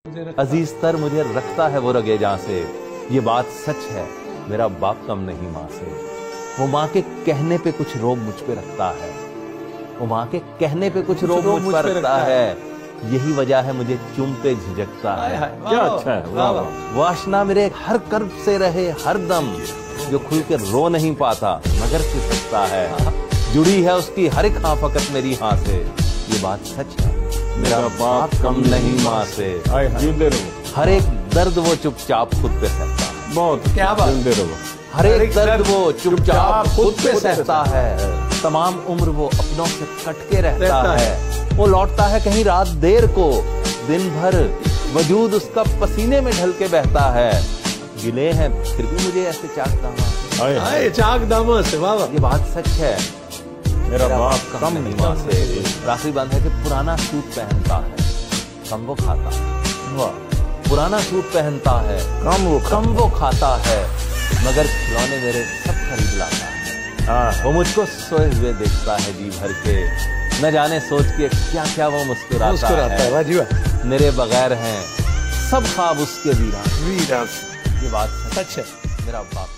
अजीज तर मुझे रखता है वो रगेजा से, ये बात सच है मेरा बाप कम नहीं माँ से। वो माँ के कहने पे कुछ रोब मुझ पे रखता है, वो माँ के कहने पे कुछ रोब मुझ पर रखता है। यही वजह है मुझे चुमते झिझकता है। क्या अच्छा है। वासना मेरे हर कर्ब से रहे हर दम, जो खुल के रो नहीं पाता मगर सिसकता है। जुड़ी है उसकी हर एक हाँ फकत मेरी हाँ से, ये बात सच है मेरा बाप कम नहीं माँ से। हर एक दर्द वो चुपचाप खुद पे सहता है। बहुत क्या बात। हर एक दर्द वो चुपचाप खुद पे सहता है। तमाम उम्र वो अपनों से कट के रहता है। वो लौटता है कहीं रात देर को, दिन भर वजूद उसका पसीने में ढल के बहता है। गिले हैं फिर भी मुझे ऐसे चाक दामा से। ये बात सच है मेरा बाप कम नहीं माँ से। आखिरी बात है कि पुराना सूट पहनता है कम वो खाता है। पुराना सूट पहनता है कम वो खाता है, मगर खिलौने मेरे सब खरीद लाता है। वो मुझको सोए हुए देखता है जी भर के, न जाने सोच के क्या क्या वो मुस्कुराता है। मेरे बगैर हैं सब ख्वाब उसके वीरान। ये बात सच है मेरा बाप।